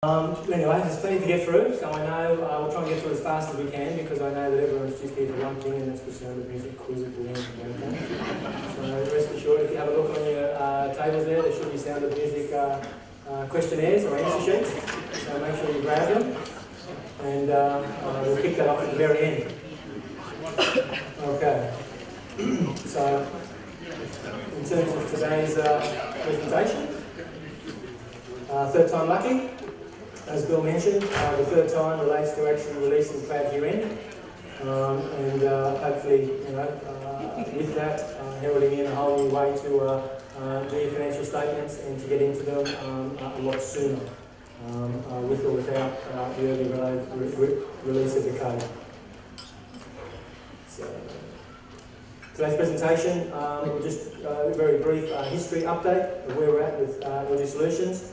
Anyway, there's plenty to get through, so I know we'll try and get through as fast as we can because I know that everyone's just here for one thing, and that's the sound of music quiz at the end. Okay? So rest assured, if you have a look on your tables there should be sound of music questionnaires or answer sheets, so make sure you grab them, and we'll kick that off at the very end. Okay, so in terms of today's presentation, third time lucky. As Bill mentioned, the third time relates to actually releasing cloud year-end, and hopefully, with that, heralding in a whole new way to do your financial statements and to get into them a lot sooner, with or without the early release of the code. So, today's presentation, we'll just a very brief history update of where we're at with LG Solutions.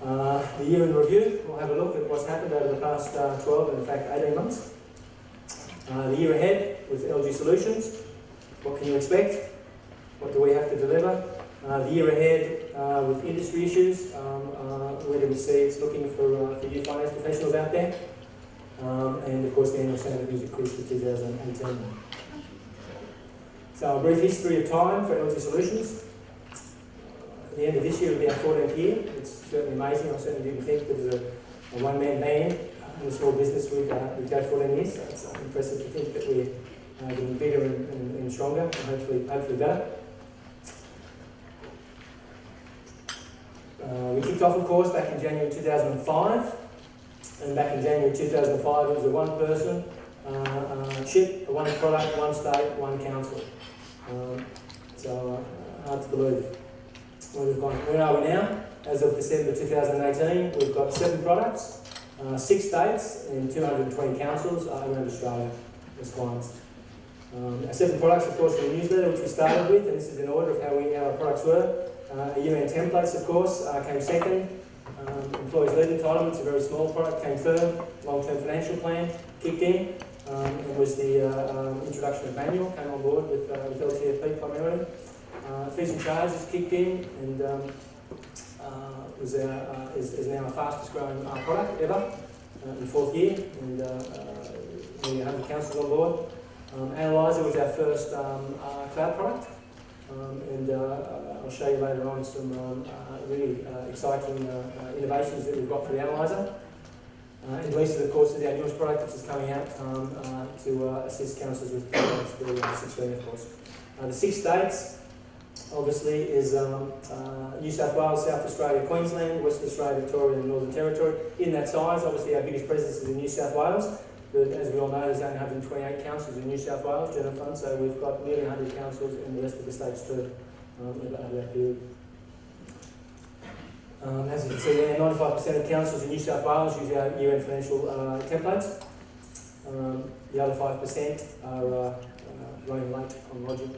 The year in review, we'll have a look at what's happened over the past 12 and in fact 18 months. The year ahead with LG Solutions, what can you expect? What do we have to deliver? The year ahead with industry issues, where do we see it's looking for you finance professionals out there? And of course the annual Sound of Music quiz for 2018. So a brief history of time for LG Solutions. At the end of this year will be our 14th year. It's certainly amazing. I certainly didn't think that as a one-man band in a small business we'd go 14 years. So it's impressive to think that we're getting bigger and stronger, and hopefully better. We kicked off, of course, back in January 2005. And back in January 2005, it was a one-person ship, one product, one state, one council. So hard to believe. Where are we now? As of December 2018, we've got 7 products, 6 states, and 220 councils around Australia as clients. Our 7 products, of course, in the newsletter, which we started with, and this is in order of how our products were. year-end templates, of course, came second. Employees lead entitlements, a very small product, came third. Long-term financial plan kicked in. It was the introduction of manual, came on board with LGF18 primarily. Fees and charges kicked in, and is now our fastest growing product ever in 4th year, and nearly 100 councils on board. Analyzer was our first cloud product, and I'll show you later on some really exciting innovations that we've got for the Analyzer. And Lisa, of course, is our newest product, which is coming out to assist councils with products for 16, of course. The 6 states, obviously, is New South Wales, South Australia, Queensland, Western Australia, Victoria and Northern Territory. In that size, obviously our biggest presence is in New South Wales, but as we all know, there's only 128 councils in New South Wales, General Fund, so we've got nearly 100 councils in the rest of the states too over that period. As you can see there, 95% of councils in New South Wales use our year-end financial templates. The other 5% are running late on logic.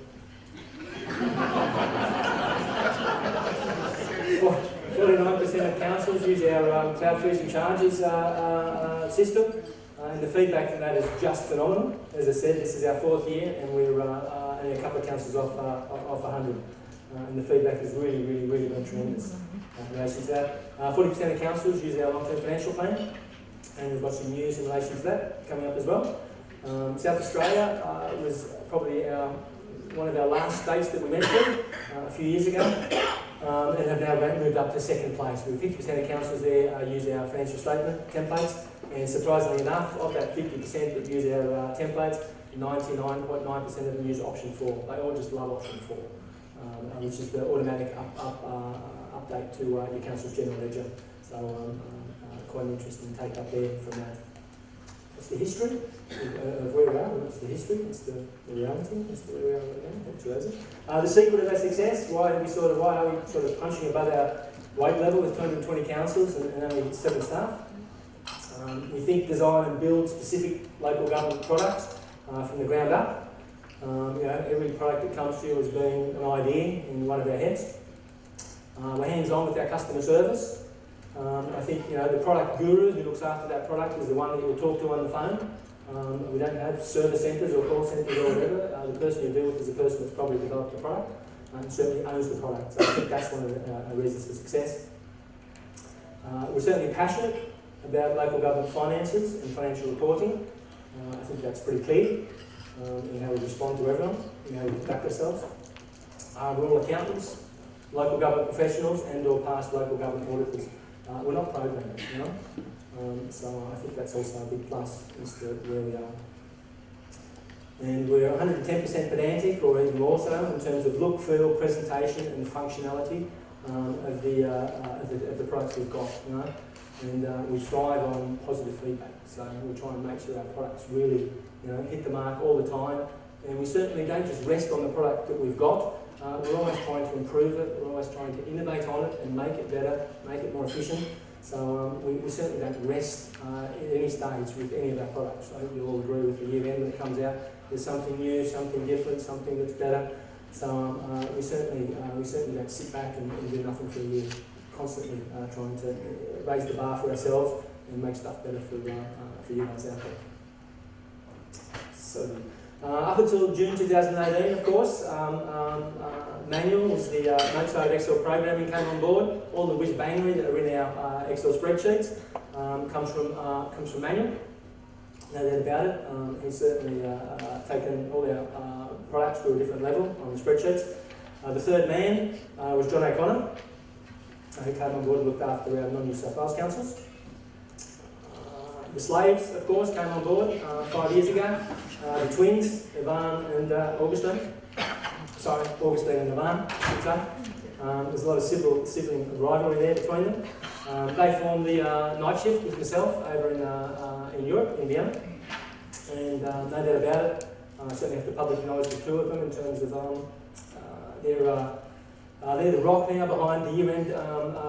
49% of councils use our cloud fees and charges system, and the feedback from that is just phenomenal. As I said, this is our 4th year, and we're only a couple of councils off 100, and the feedback has really been tremendous in relation to that. 40% of councils use our long-term financial plan, and we've got some news in relation to that coming up as well. South Australia was probably one of our last states that we went to a few years ago, and have now moved up to 2nd place. With 50% of councils there use our financial statement templates, and surprisingly enough, of that 50% that use our templates, 99.9% of them use option 4. They all just love option 4, which is the automatic update to your council's general ledger. So quite an interesting take up there from that. That's the history of where we are. It's the history, it's the reality, it's where we are right now. The secret of our success, why are we sort of punching above our weight level with 220 councils and only 7 staff? We think design and build specific local government products from the ground up. Every product that comes to you has been an idea in one of our heads. We're hands-on with our customer service. I think the product guru who looks after that product is the one that you'll talk to on the phone. We don't have service centres or call centres or whatever. The person you deal with is the person that's probably developed the product and certainly owns the product. So I think that's one of the reasons for success. We're certainly passionate about local government finances and financial reporting. I think that's pretty clear in how we respond to everyone, in how we conduct ourselves. We're all accountants, local government professionals and/or past local government auditors. We're not programmers, you know. So I think that's also a big plus as to where we are. And we're 110% pedantic, or even more so, in terms of look, feel, presentation, and functionality of the products we've got. You know, and we thrive on positive feedback. So we try and make sure our products really, you know, hit the mark all the time. And we certainly don't just rest on the product that we've got. We're always trying to improve it. We're always trying to innovate on it and make it better, make it more efficient. So we certainly don't rest at any stage with any of our products. I hope you'll all agree with the year end when it comes out. There's something new, something different, something that's better. So we certainly don't sit back and do nothing for a year. Constantly trying to raise the bar for ourselves and make stuff better for you guys out there. So up until June 2018, of course, Manual was the no-code Excel programming came on board. All the whiz-bangery that are in our Excel spreadsheets comes from Manual. No doubt about it. He's certainly taken all our products to a different level on the spreadsheets. The third man was John O'Connor, who came on board and looked after our non-New South Wales councils. The slaves, of course, came on board 5 years ago. The twins, Ivan and Augustine. Sorry, Augustine and Ivan, I should say. There's a lot of sibling rivalry there between them. They formed the night shift with myself over in Europe, in Vienna. And no doubt about it, I certainly have to public acknowledge the two of them in terms of they're the rock now behind the year-end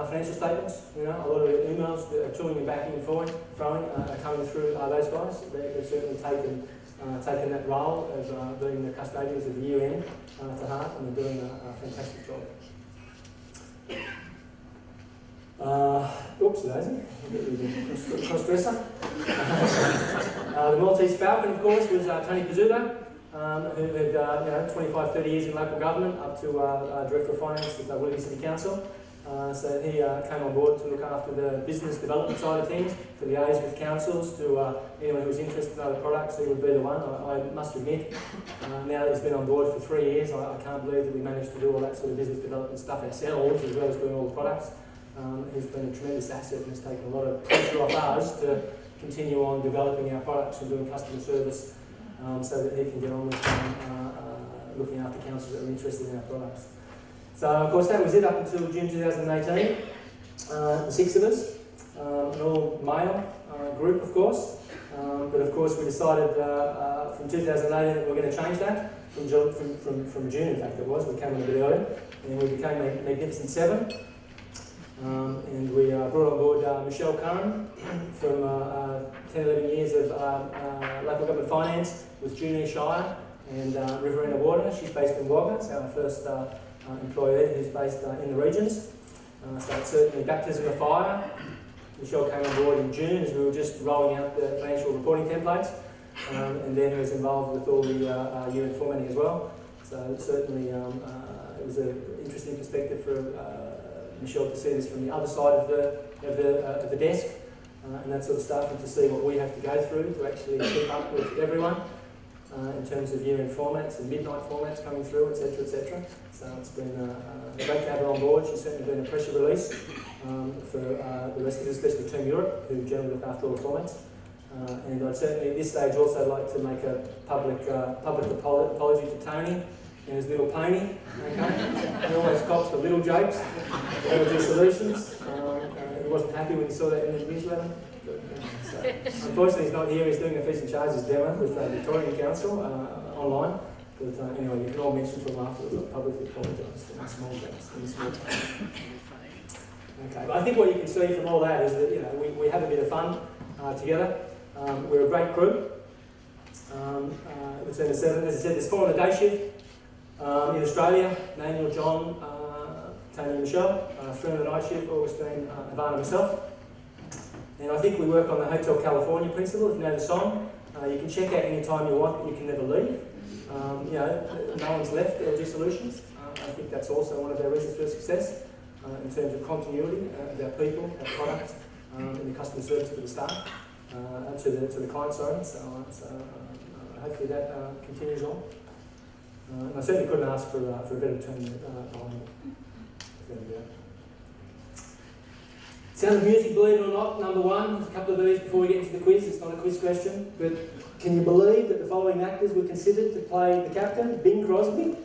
financial statements. You know, a lot of the emails that are tooling and backing and throwing are coming through those guys. They've certainly taken that role of being the custodians of the year-end to heart, and they're doing a fantastic job. Oops, daisy. Cross-dresser. The Maltese Falcon, of course, was Tony Pizzuto. Who had 25, 30 years in local government, up to Director of Finance with Willoughby City Council. So he came on board to look after the business development side of things, to liaise with councils, to anyone who was interested in other products, he would be the one. I must admit, now that he's been on board for 3 years, I can't believe that we managed to do all that sort of business development stuff ourselves, as well as doing all the products. He's been a tremendous asset and has taken a lot of pressure off us to continue on developing our products and doing customer service. So that he can get on with looking after councils that are interested in our products. So, of course, that was it up until June 2018. The 6 of us, an all-male group, of course. But, of course, we decided from 2018 that we were going to change that. From June, in fact, it was. We came in a bit earlier. And we became a Magnificent 7. And we brought on board Michelle Curran from 10, 11 years of local government finance with Junior Shire and Riverina Water. She's based in Wagga, so our first employee who's based in the regions. So it's certainly baptism of fire. Michelle came on board in June as we were just rolling out the financial reporting templates, and then was involved with all the year-end formatting as well. So certainly it was an interesting perspective for Michelle to see this from the other side of the desk and that sort of stuff, and to see what we have to go through to actually keep up with everyone in terms of year-end formats and midnight formats coming through, etc., etc. So it's been great to have her on board. She's certainly been a pressure release for the rest of us, especially Team Europe, who generally look after all the formats. And I'd certainly at this stage also like to make a public apology to Tony and his little pony. Okay, he always cops the little jokes, LG Solutions. He wasn't happy when he saw that in the newsletter. So, unfortunately, he's not here. He's doing a fees and charges demo with Victorian Council online. But anyway, you can all mention to him afterwards. I publicly apologise for my small jokes in this small town. Okay, but I think what you can see from all that is that we have a bit of fun together. We're a great crew. Between the 7, as I said, there's 4 on a day shift. In Australia, Manuel, John, Tony and Michelle, 3 on the night shift, Augustine, Ivan and myself. And I think we work on the Hotel California principle. If you know the song, you can check out any time you want, but you can never leave. No one's left LG Solutions. I think that's also one of our reasons for success. in terms of continuity of our people, our products, and the customer service to the staff, to the client, sorry. So hopefully that continues on. And I certainly couldn't ask for a better team behind it. Sound of music, believe it or not, number one. There's a couple of these before we get into the quiz. It's not a quiz question, but can you believe that the following actors were considered to play the captain? Bing Crosby,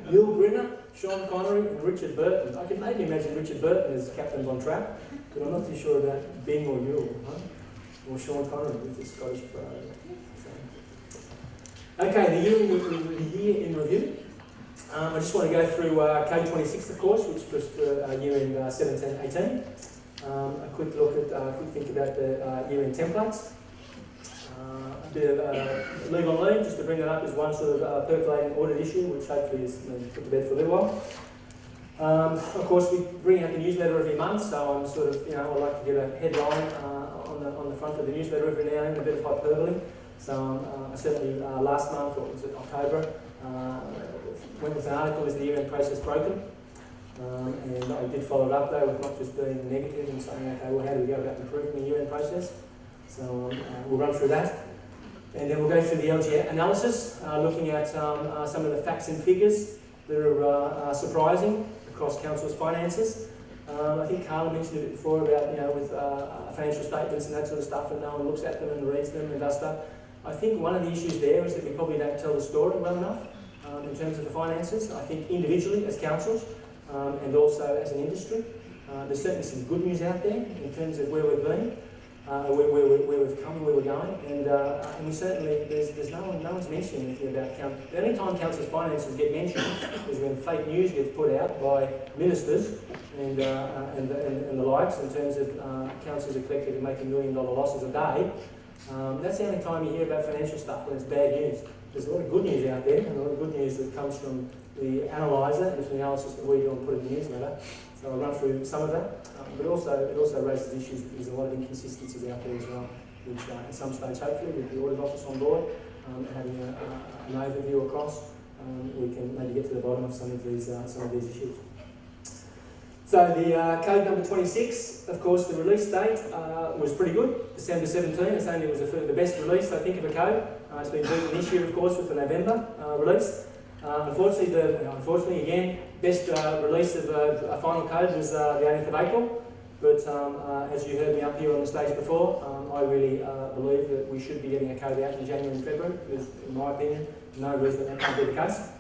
Yul Brynner, Sean Connery, and Richard Burton. I can maybe imagine Richard Burton as captains on track, but I'm not too sure about Bing or Yul, or Sean Connery with the Scottish parade. Okay, the year in review. I just want to go through Code 26, of course, which was for year-end 17-18. A quick look at, quick think about the year-end templates. A bit of leave on leave, just to bring that up as one sort of percolating audit issue, which hopefully is put to bed for a little while. Of course, we bring out the newsletter every month, so I'm sort of, I like to get a headline on the front of the newsletter every now and then, a bit of hyperbole. So certainly last month, or was it October, went with an article, is the year-end process broken? And I did follow it up though with not just being negative and saying, okay, well, how do we go about improving the year-end process? So we'll run through that. And then we'll go through the LGF analysis, looking at some of the facts and figures that are surprising across Council's finances. I think Carla mentioned it before about, with financial statements and that sort of stuff, and no one looks at them and reads them and does stuff. I think one of the issues there is that we probably don't tell the story well enough in terms of the finances. I think individually as councils and also as an industry, there's certainly some good news out there in terms of where we've been, where we've come, where we're going, and we certainly, there's no one's mentioning anything about council. The only time council's finances get mentioned is when fake news gets put out by ministers and the likes in terms of councils are collectively making $1 million losses a day. That's the only time you hear about financial stuff when it's bad news. There's a lot of good news out there, and a lot of good news that comes from the analyser and from the analysis that we do and put in the newsletter. So I'll run through some of that, but it also raises issues that there's a lot of inconsistencies out there as well, which at some stage, hopefully, with the audit office on board, and having an overview across, we can maybe get to the bottom of some of these issues. So the code number 26, of course, the release date was pretty good, December 17. It's only was the best release, I think, of a code. It's been beaten this year, of course, with the November release. Unfortunately, again, best release of a final code was the 18th of April. But as you heard me up here on the stage before, I really believe that we should be getting a code out in January and February. There's, in my opinion, no reason that can't be the case.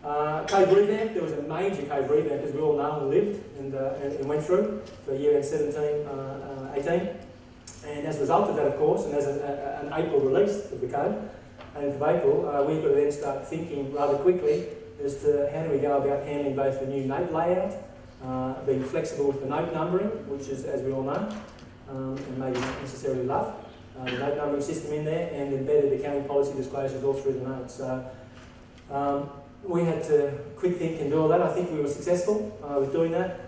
Code revamp, there was a major code revamp, as we all know and lived and went through for year end 17-18. And as a result of that, of course, and as an April release of the code, 8th of April, we've got to then start thinking rather quickly as to how do we go about handling both the new note layout, being flexible with the note numbering, which is, as we all know, and maybe not necessarily love, the note numbering system in there, and embedded accounting policy disclosures all through the notes. So we had to quick think and do all that. I think we were successful with doing that.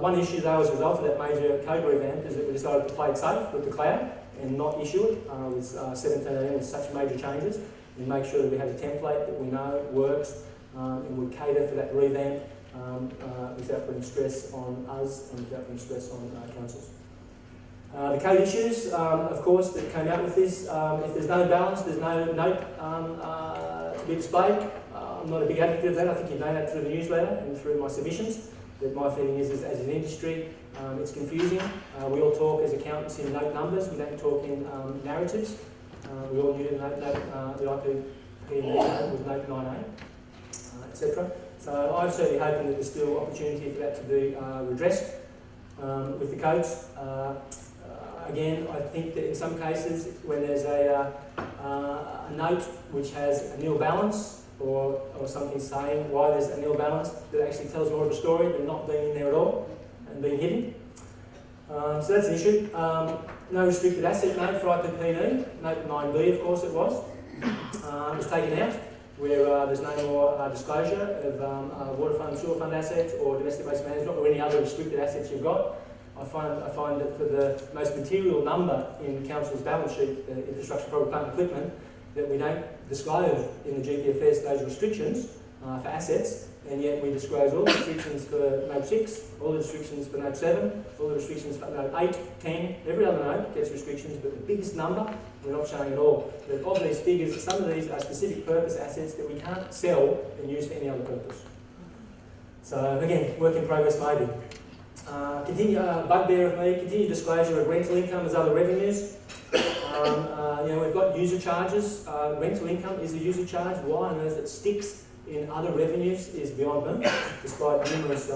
One issue though as a result of that major code revamp is that we decided to play it safe with the cloud and not issue it with 17 with such major changes, and make sure that we have a template that we know works and would cater for that revamp without putting stress on us and without putting stress on councils. The code issues, of course, that came out with this, if there's no balance, there's no note to be displayed. I'm not a big advocate of that. I think you know that through the newsletter and through my submissions. That my feeling is as an industry, it's confusing. We all talk as accountants in note numbers. We don't talk in narratives. We all knew the IPP was note 9A, etc. So I'm certainly hoping that there's still opportunity for that to be redressed with the codes. Again, I think that in some cases, when there's a note which has a nil balance, or something saying why there's a nil balance, that actually tells more of a story than not being in there at all and being hidden. So that's an issue. No restricted asset note for IPP&E, note 9B of course it was. It was taken out, where there's no more disclosure of water fund, sewer fund assets or domestic waste management or any other restricted assets you've got. I find that for the most material number in Council's balance sheet, infrastructure, property, plant and equipment, that we don't disclose in the GPFS those restrictions for assets, and yet we disclose all the restrictions for note 6, all the restrictions for note 7, all the restrictions for note 8, 10, every other note gets restrictions, but the biggest number we're not showing at all. But of these figures, some of these are specific purpose assets that we can't sell and use for any other purpose. So again, work in progress maybe. Bugbear of me, continued disclosure of rental income as other revenues. We've got user charges. Rental income is a user charge. Why on earth it sticks in other revenues is beyond me, despite numerous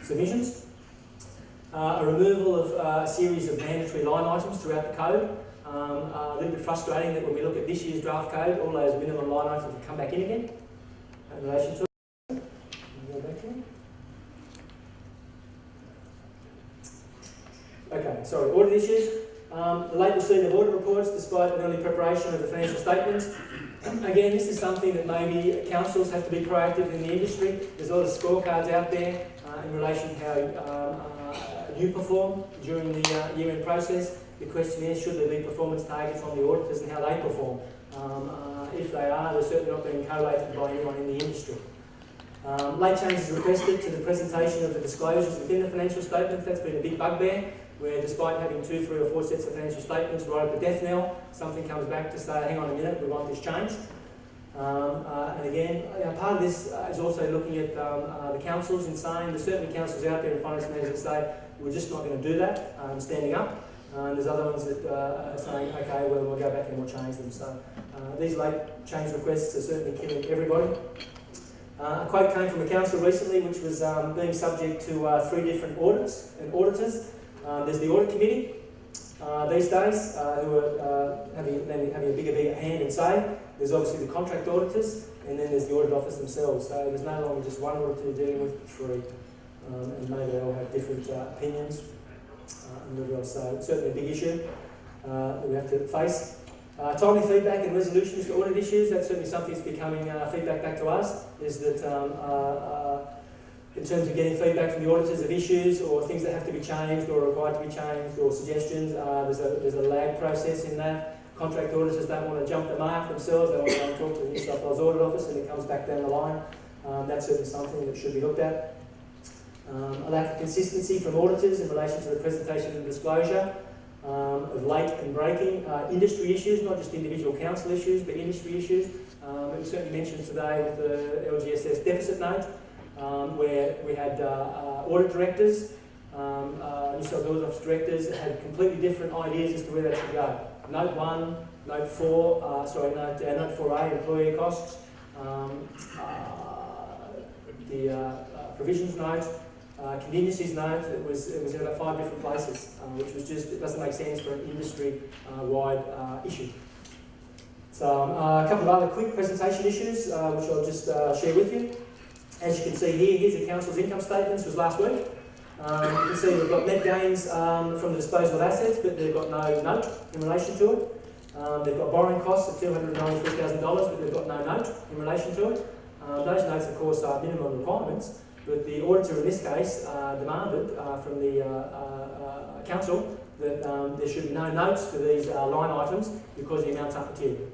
submissions. A removal of a series of mandatory line items throughout the code. A little bit frustrating that when we look at this year's draft code, all those minimum line items have come back in again in relation to it. Go back here. Okay, sorry, audit issues. The late receipt of audit reports despite an early preparation of the financial statements. Again, this is something that maybe councils have to be proactive in the industry. There's a lot of scorecards out there in relation to how you perform during the year-end process. The question is, should there be performance targets on the auditors and how they perform? If they are, they're certainly not being collated by anyone in the industry. Late changes requested to the presentation of the disclosures within the financial statements. That's been a big bugbear, where despite having 2, 3 or 4 sets of financial statements right at the death knell, something comes back to say, hang on a minute, we want this changed. And again, part of this is also looking at the councils and saying there's certainly councils out there and finance managers that say, we're just not going to do that, standing up. There's other ones that are saying, okay, well, we'll go back and we'll change them. So these late change requests are certainly killing everybody. A quote came from a council recently which was being subject to 3 different audits and auditors. There's the audit committee these days who are having a bigger hand and say. There's obviously the contract auditors, and then there's the audit office themselves. So there's no longer just one auditor dealing with 3, and maybe they all have different opinions. So certainly a big issue that we have to face. Timely feedback and resolutions to audit issues, that's certainly something that's becoming feedback back to us, is that in terms of getting feedback from the auditors of issues or things that have to be changed or required to be changed or suggestions, there's a lag process in that. Contract auditors don't want to jump the mark themselves, they want to go and talk to the New South Wales Audit Office and it comes back down the line. That's certainly something that should be looked at. A lack of consistency from auditors in relation to the presentation and disclosure of late and breaking industry issues, not just individual council issues, but industry issues. It was certainly mentioned today with the LGSS deficit note, where we had audit directors, New South Wales Office directors had completely different ideas as to where that should go. Note 1, Note 4, Note 4A, employee costs, the provisions note, contingencies note. It was in about 5 different places, which was just, it doesn't make sense for an industry-wide issue. So a couple of other quick presentation issues, which I'll just share with you. As you can see here, here's the council's income statements. This was last week. You can see we've got net gains from the disposal of assets, but they've got no note in relation to it. They've got borrowing costs of $293,000, but they've got no note in relation to it. Those notes, of course, are minimum requirements, but the auditor in this case demanded from the council that there should be no notes for these line items because the amounts aren't material.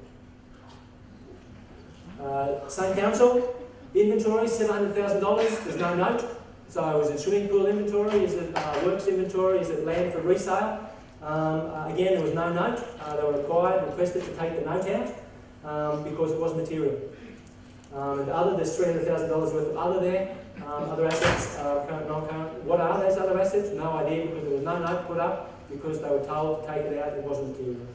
Same council, inventory, $700,000, there's no note. So is it swimming pool inventory, is it works inventory, is it land for resale? Again, there was no note. They were requested to take the note out because it was material. And there's $300,000 worth of other there, other assets, current, non-current. What are those other assets? No idea, because there was no note put up because they were told to take it out, it wasn't material.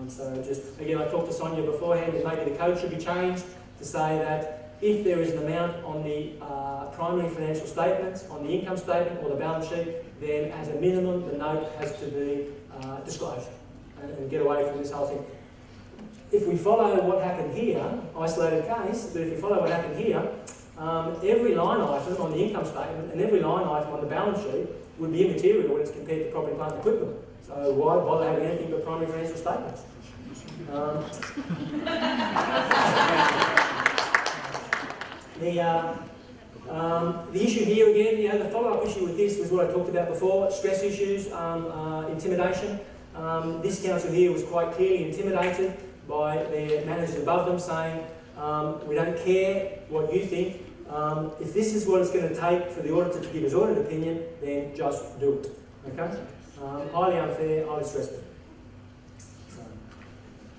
So just, again, I talked to Sonia beforehand that maybe the code should be changed to say that if there is an amount on the primary financial statements, on the income statement or the balance sheet, then as a minimum the note has to be disclosed and get away from this whole thing. If we follow what happened here, isolated case, but if we follow what happened here, every line item on the income statement and every line item on the balance sheet would be immaterial when it's compared to property, plant and equipment. So why bother having anything but primary financial statements? The issue here again, the follow-up issue with this was what I talked about before, stress issues, intimidation. This council here was quite clearly intimidated by their managers above them saying, We don't care what you think. If this is what it's going to take for the auditor to give his audit opinion, then just do it. Okay? Highly unfair, highly stressful.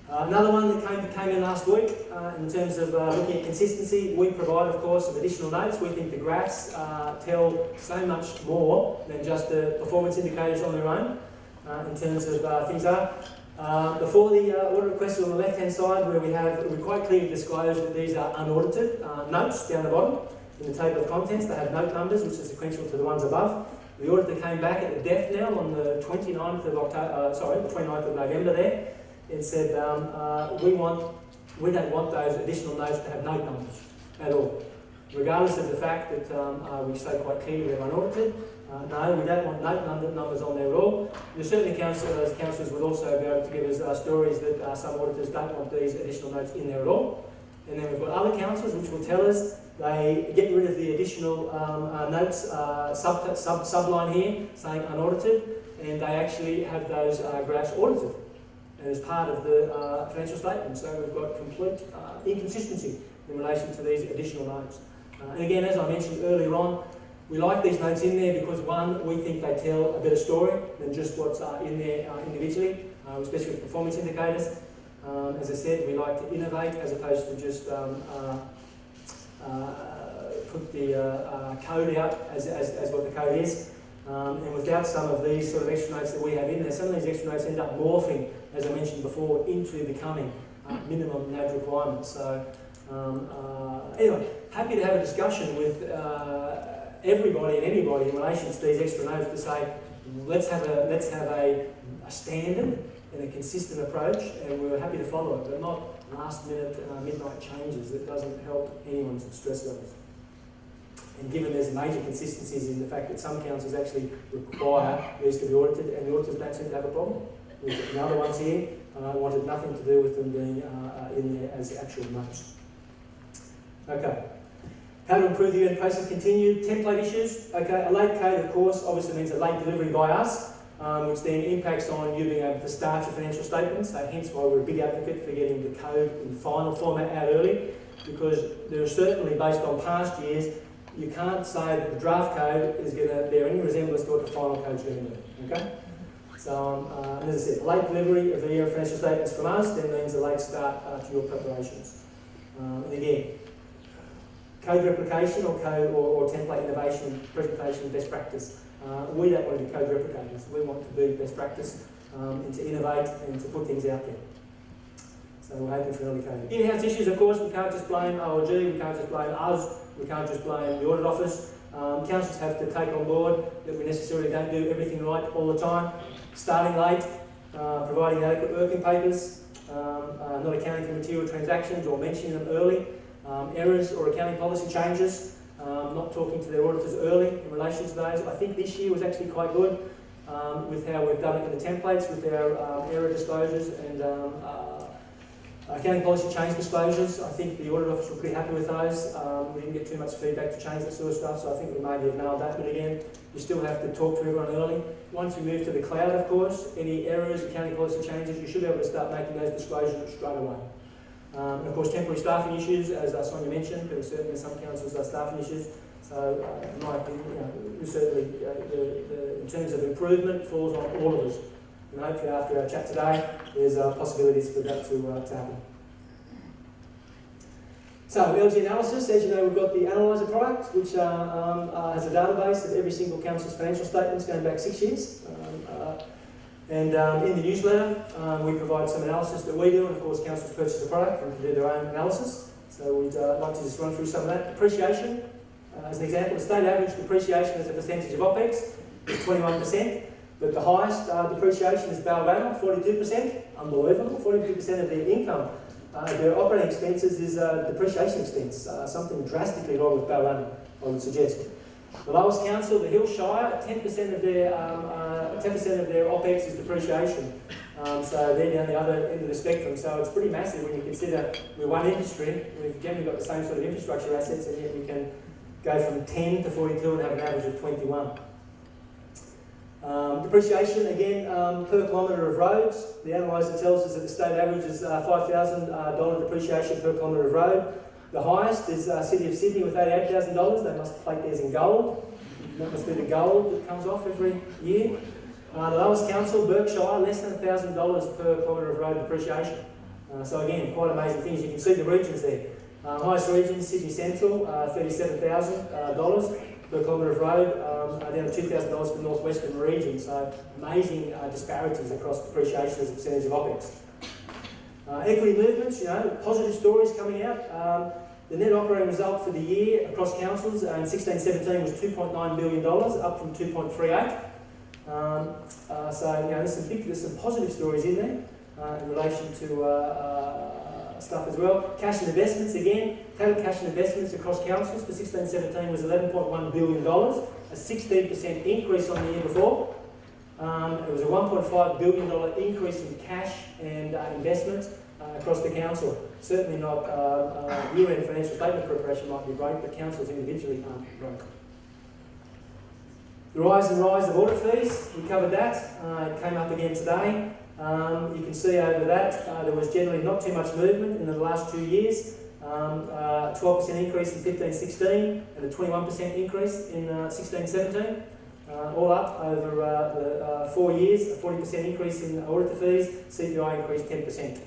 Another one that came in last week in terms of looking at consistency, we provide, of course, some additional notes. We think the graphs tell so much more than just the performance indicators on their own in terms of things are. Before the audit request on the left-hand side, where we quite clearly disclose that these are unaudited notes down the bottom in the table of contents. They have note numbers, which are sequential to the ones above. The auditor came back at the death knell on the 29th of November there. It said, we don't want those additional notes to have note numbers at all. Regardless of the fact that we say quite clearly they're unaudited. No, we don't want note numbers on there at all. There's certainly councillors would also be able to give us stories that some auditors don't want these additional notes in there at all. And then we've got other councillors which will tell us they get rid of the additional notes, subline here saying unaudited, and they actually have those graphs audited as part of the financial statement. So we've got complete inconsistency in relation to these additional notes. And again, as I mentioned earlier on, we like these notes in there because, one, we think they tell a better story than just what's in there individually, especially with performance indicators. As I said, we like to innovate as opposed to just put the code out as what the code is. And without some of these sort of extra notes that we have in there, some of these extra notes end up morphing, as I mentioned before, into becoming minimum NAB requirements. So anyway, happy to have a discussion with everybody and anybody in relation to these extra notes to say, let's have a standard and a consistent approach, and we're happy to follow it, but not last minute midnight changes. That doesn't help anyone's stress levels. And given there's major consistencies in the fact that some councils actually require these to be audited, and the auditors don't seem to have a problem. We've got the other ones here, wanted nothing to do with them being in there as actual notes. Okay. How to improve the unit process continued. Template issues. Okay, a late code, of course, obviously means a late delivery by us, which then impacts on you being able to start your financial statements. So hence why we're a big advocate for getting the code in final format out early, because there are certainly, based on past years, you can't say that the draft code is going to bear any resemblance to what the final code is going to do. Okay? So, and as I said, late delivery of the year of financial statements from us then means a late start to your preparations. And again, code replication or template innovation, presentation, best practice. We don't want to be code replicators. We want to be best practice and to innovate and to put things out there. So we're hoping for early coding. In-house issues, of course, we can't just blame OLG, we can't just blame us, we can't just blame the audit office. Councils have to take on board that we necessarily don't do everything right all the time. Starting late, providing adequate working papers, not accounting for material transactions or mentioning them early, errors or accounting policy changes, not talking to their auditors early in relation to those. I think this year was actually quite good with how we've done it in the templates with our error disclosures and accounting policy change disclosures. I think the audit office were pretty happy with those. We didn't get too much feedback to change that sort of stuff, so I think we maybe have nailed that. But again, you still have to talk to everyone early. Once we move to the cloud, of course, any errors, accounting policy changes, you should be able to start making those disclosures straight away. And of course, temporary staffing issues, as Sonia mentioned, there are certainly some councils are staffing issues. So, in my opinion, certainly in terms of improvement, falls on all of us. And hopefully, after our chat today, there's possibilities for that to happen. So, LG analysis, as you know, we've got the Analyzer product, which has a database of every single council's financial statements going back 6 years. And in the newsletter, we provide some analysis that we do, and of course councils purchase the product and can do their own analysis. So we'd like to just run through some of that. Depreciation, as an example, the state average depreciation as a percentage of OPEX is 21%, but the highest depreciation is Balrama, 42%. Unbelievable, 42% of their income. Their operating expenses is depreciation expense, something drastically wrong with Balrama, I would suggest. The lowest council, the Hill Shire, 10% of their OPEX is depreciation. So they're down the other end of the spectrum. So it's pretty massive when you consider we're one industry. We've generally got the same sort of infrastructure assets, and yet we can go from 10 to 42 and have an average of 21. Depreciation, again, per kilometre of roads. The analyser tells us that the state average is $5,000 depreciation per kilometre of road. The highest is City of Sydney with $88,000. They must plate theirs in gold. That must be the gold that comes off every year. The lowest council, Berkshire, less than $1,000 per kilometre of road depreciation. So again, quite amazing things. You can see the regions there. Highest region, Sydney Central, $37,000 per kilometre of road, down to $2,000 for the northwestern region. So amazing disparities across depreciation as a percentage of OPEX. Equity movements, positive stories coming out. The net operating result for the year across councils in 16-17 was $2.9 billion, up from 2.38. So there's some positive stories in there in relation to stuff as well. Cash and investments again. Total cash and investments across councils for 16-17 was $11.1 billion, a 16% increase on the year before. It was a $1.5 billion increase in cash and investments across the council. Certainly not year-end financial statement preparation might be great, but councils individually aren't great. The rise and rise of audit fees, we covered that. It came up again today. You can see over that there was generally not too much movement in the last 2 years. 12% increase in 15-16 and a 21% increase in 16-17. All up over the 4 years, a 40% increase in auditor fees, CPI increased 10%.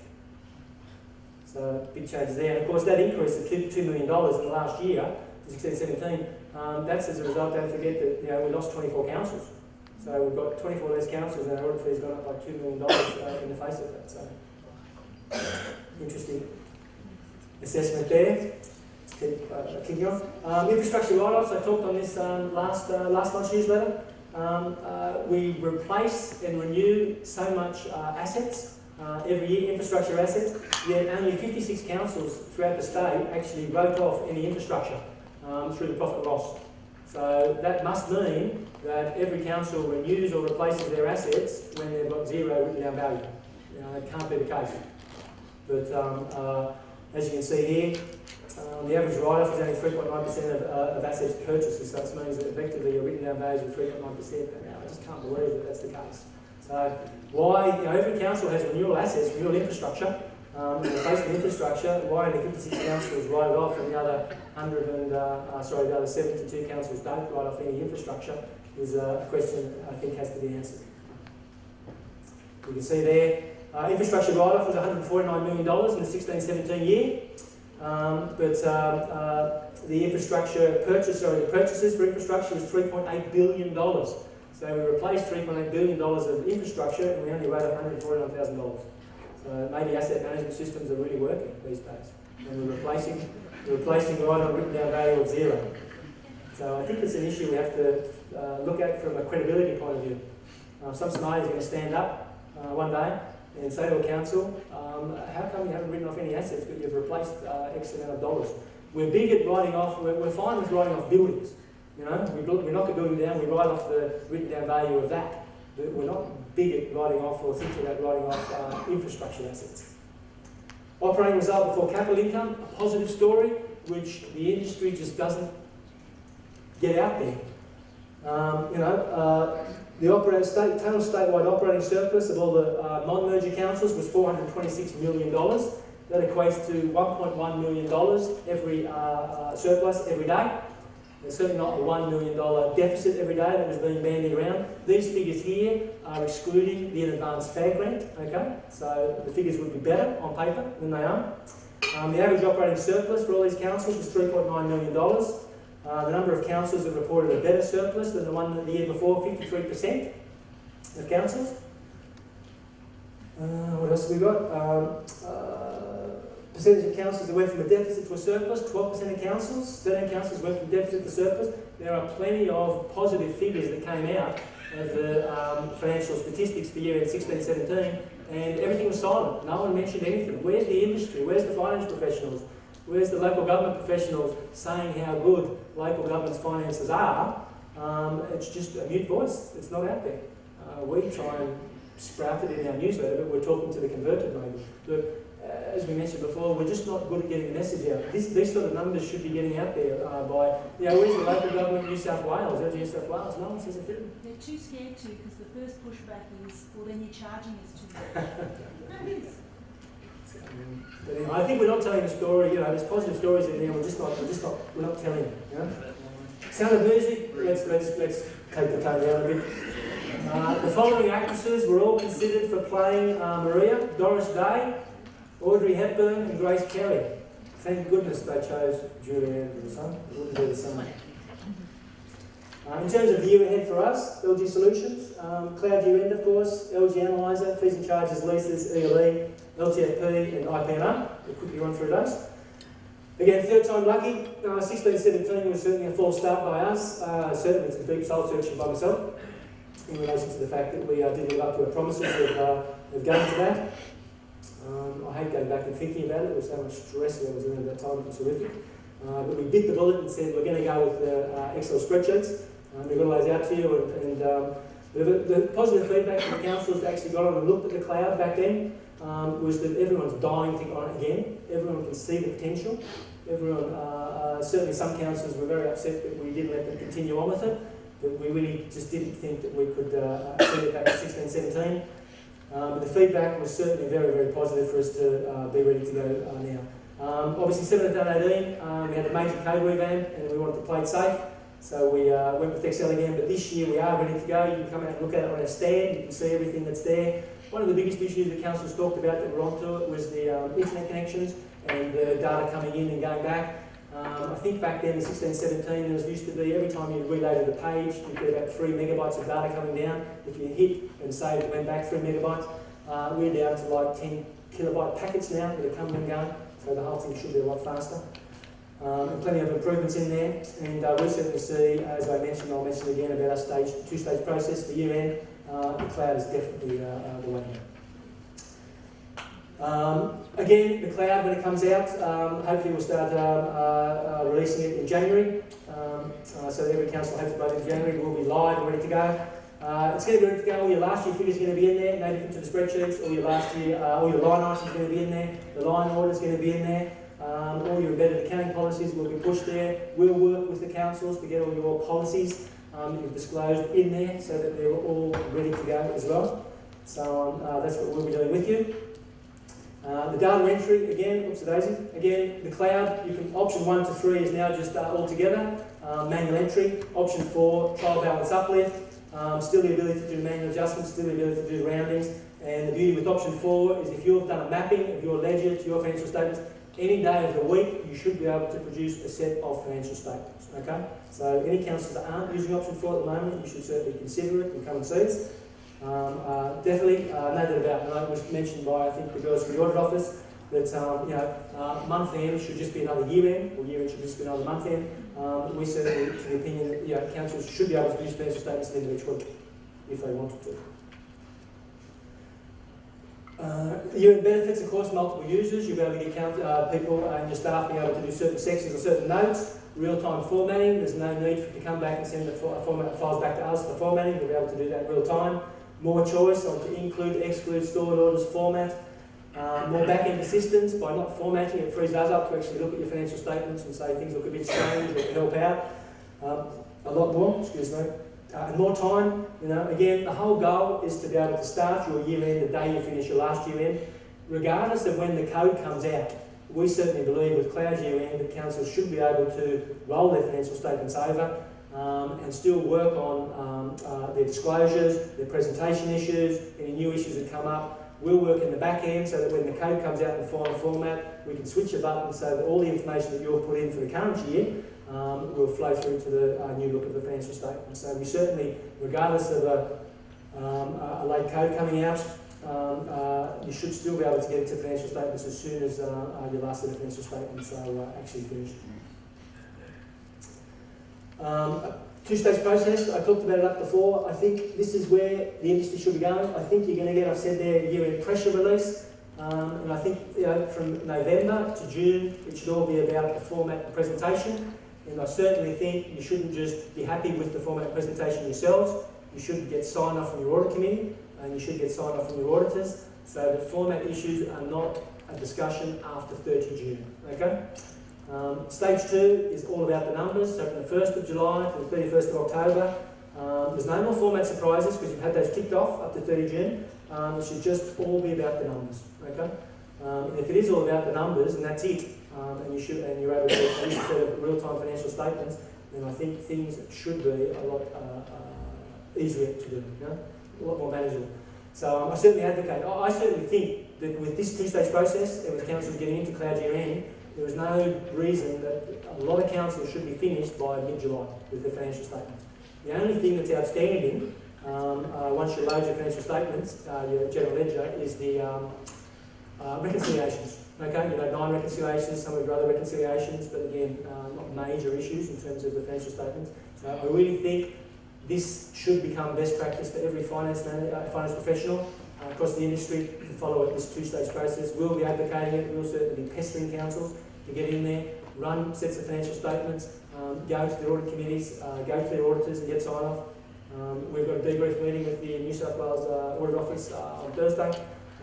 So big changes there. And of course that increase of $2 million in the last year, 16-17, that's as a result, don't forget that we lost 24 councils. So we've got 24 less councils and our audit fees gone up by $2 million in the face of that. So interesting assessment there. Let's keep on. Infrastructure write-offs, I talked on this last month's newsletter. We replace and renew so much assets every year, infrastructure assets, yet only 56 councils throughout the state actually wrote off any infrastructure through the profit and loss. So that must mean that every council renews or replaces their assets when they've got zero written down value. It can't be the case. But as you can see here, the average write-off is only 3.9% of assets purchases, so it means that effectively your written down values are 3.9%. I just can't believe that that's the case. So why, every council has renewal assets, renewal infrastructure, and replacement infrastructure, why only 56 councils write it off and the other the other 72 councils don't write off any infrastructure is a question I think has to be answered. You can see there, infrastructure write-off was $149 million in the 16-17 year, but the infrastructure purchases for infrastructure was $3.8 billion. So we replaced $3.8 billion of infrastructure and we only wrote off $149,000. So maybe asset management systems are really working these days. And we're replacing right on written down value of zero. So I think it's an issue we have to look at from a credibility point of view. Some Somalians are going to stand up one day and say to a council, how come you haven't written off any assets but you've replaced X amount of dollars? We're big at writing off, we're fine with writing off buildings. We knock a building down, we write off the written down value of that. But we're not big at writing off or thinking about writing off infrastructure assets. Operating result before capital income, a positive story, which the industry just doesn't get out there. The total statewide operating surplus of all the non-merger councils was $426 million. That equates to $1.1 million every surplus every day. There's certainly not a $1 million deficit every day that was being bandied around. These figures here are excluding the in-advance FAG grant, okay? So the figures would be better on paper than they are. The average operating surplus for all these councils was $3.9 million. The number of councils that reported a better surplus than the one the year before, 53% of councils. What else have we got? Percentage of councils that went from a deficit to a surplus, 12% of councils, 13 councils went from deficit to surplus. There are plenty of positive figures that came out of the financial statistics for year end 16-17, and everything was silent. No one mentioned anything. Where's the industry? Where's the finance professionals? Where's the local government professionals saying how good local government's finances are? It's just a mute voice. It's not out there. We try and sprout it in our newsletter, but we're talking to the converted maybe. Look, as we mentioned before, we're just not good at getting the message out. These sort of numbers should be getting out there by, where's the local government, New South Wales, LGF New South Wales? No one says a thing. They're too scared to, because the first pushback is, well, then you're charging us too much. No, it is. But anyway, I think we're not telling the story. There's positive stories in there. We're not telling it. Sound of Music. Let's take the tone down a bit. The following actresses were all considered for playing Maria: Doris Day, Audrey Hepburn, and Grace Kelly. Thank goodness they chose Julianne for the son. It wouldn't be the same. In terms of the year ahead for us, LG Solutions, Cloud Year End, of course, LG Analyzer, Fees and Charges, Leases, ELE, LGFP, and IPMR. We'll quickly run through those. Again, third time lucky. 16-17 was certainly a false start by us. Certainly it's a deep soul searching by myself in relation to the fact that we didn't live up to our promises of going to that. I hate going back and thinking about it. There was so much stress that I was in at that time. It was horrific. But we bit the bullet and said we're going to go with the Excel spreadsheets. We got all those out to you, and the positive feedback from the councils that actually got on and looked at the cloud back then was that everyone's dying to get on it again. Everyone can see the potential. Everyone, certainly some councils were very upset that we didn't let them continue on with it, but we really just didn't think that we could see it back in 16-17. But the feedback was certainly very, very positive for us to be ready to go now. Obviously 17-18, we had a major code revamp and we wanted to play it safe. So we went with Excel again, but this year we are ready to go. You can come out and look at it on our stand, you can see everything that's there. One of the biggest issues the council's talked about that we're onto it was the internet connections and the data coming in and going back. I think back then in 16-17 there used to be, every time you reloaded the page, you'd get about 3 megabytes of data coming down. If you hit and saved, it went back 3 megabytes. We're down to like 10 kilobyte packets now that are coming and going, so the whole thing should be a lot faster. And plenty of improvements in there, and we certainly see, as I mentioned, I'll mention again about our two-stage process for year end. The cloud is definitely the way now. Again, the cloud, when it comes out, hopefully we'll start releasing it in January. So every council hopefully by in January will be live and ready to go. It's going to be ready to go. All your last year figures are going to be in there, no different to the spreadsheets. All your last year, all your line items are going to be in there. The line order is going to be in there. All your embedded accounting policies will be pushed there. We'll work with the councils to get all your policies that you've disclosed in there so that they're all ready to go as well. So that's what we'll be doing with you. The data entry, again, oops, daisy. Again, the cloud, you can, option 1 to 3 is now just all together, manual entry. Option 4, trial balance uplift. Still the ability to do manual adjustments, still the ability to do roundings. And the beauty with option 4 is if you've done a mapping of your ledger to your financial statements, any day of the week you should be able to produce a set of financial statements. Okay? So any councils that aren't using option 4 at the moment, you should certainly consider it and come and see us. Definitely, no doubt about it. It was mentioned by, I think, the girls from the audit office that month end should just be another year end, or year end should just be another month end. We certainly, to the opinion that councils should be able to produce financial statements at the end of each week if they wanted to. Year-end benefits, of course, multiple users. You'll be able to get people and your staff being able to do certain sections or certain notes. Real-time formatting, there's no need for you to come back and send the format files back to us for formatting. We'll be able to do that real-time. More choice on to include, exclude, stored orders, format. More back-end assistance. By not formatting, it frees us up to actually look at your financial statements and say things look a bit strange or help out. A lot more, excuse me. And more time, again, the whole goal is to be able to start your year end the day you finish your last year end, regardless of when the code comes out. We certainly believe with Cloud year end that councils should be able to roll their financial statements over and still work on their disclosures, their presentation issues, any new issues that come up. We'll work in the back end so that when the code comes out in final format, we can switch a button so that all the information that you've put in for the current year will flow through to the new look of the financial statement. So we certainly, regardless of a late code coming out, you should still be able to get into financial statements as soon as your last set of financial statements are actually finished. Two-stage process, I talked about it up before. I think this is where the industry should be going. I think you're going to get, I've said there, year-end pressure release. And I think from November to June, it should all be about the format and presentation. And I certainly think you shouldn't just be happy with the format and presentation yourselves. You should get sign-off from your audit committee, and you should get sign-off from your auditors, so that format issues are not a discussion after 30 June. Okay? Stage 2 is all about the numbers, so from the 1st of July to the 31st of October. There's no more format surprises because you've had those kicked off up to 30 June. It should just all be about the numbers. Okay? And if it is all about the numbers and that's it, and you're able to use a set of real-time financial statements, then I think things should be a lot easier to do, you know? A lot more manageable. So I certainly advocate. I certainly think that with this two-stage process and with councils getting into cloud year end, there is no reason that a lot of councils should be finished by mid-July with their financial statements. The only thing that's outstanding, once you load your financial statements, your general ledger, is the reconciliations. Okay, you know, 9 reconciliations, some of your other reconciliations, but again, not major issues in terms of the financial statements. So I really think this should become best practice for every finance professional across the industry to follow this two-stage process. We'll be advocating it. We'll certainly be pestering councils to get in there, run sets of financial statements, go to the audit committees, go to their auditors and get sign-off. We've got a debrief meeting with the New South Wales Audit Office on Thursday.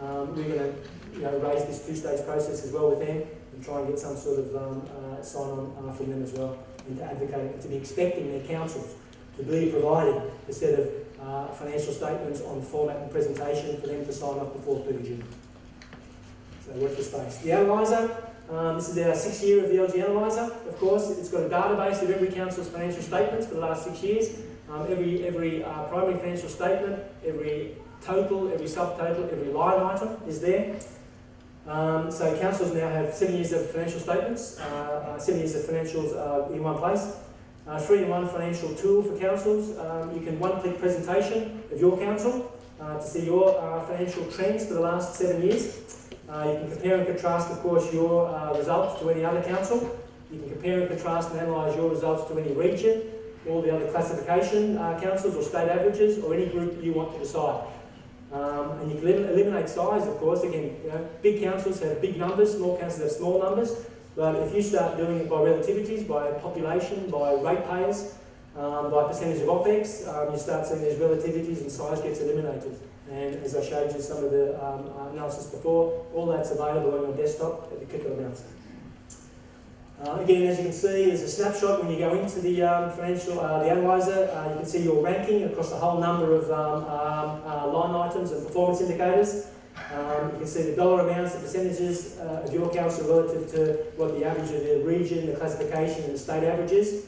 We're going to raise this two-stage process as well with them and try and get some sort of sign-on from them as well, and to advocate, to be expecting their councils to be providing a set of financial statements on format and presentation for them to sign off before 30 June. So watch the space. The analyser, this is our 6th year of the LG analyser. Of course, it's got a database of every council's financial statements for the last 6 years. Every primary financial statement, every total, every subtotal, every line item is there. So councils now have 7 years of financial statements, 7 years of financials in one place. 3-in-1 financial tool for councils. You can one-click presentation of your council to see your financial trends for the last 7 years. You can compare and contrast, of course, your results to any other council. You can compare and contrast and analyse your results to any region, all the other classification councils or state averages, or any group you want to decide. And you can eliminate size, of course. Again, you know, big councils have big numbers, small councils have small numbers. But if you start doing it by relativities, by population, by ratepayers, by percentage of OPEX, you start seeing these relativities and size gets eliminated. And as I showed you some of the analysis before, all that's available on your desktop at the click of a mouse. Again, as you can see, there's a snapshot when you go into the the analyzer. You can see your ranking across the whole number of line items and performance indicators. You can see the dollar amounts, the percentages of your council relative to what the average of the region, the classification and the state averages.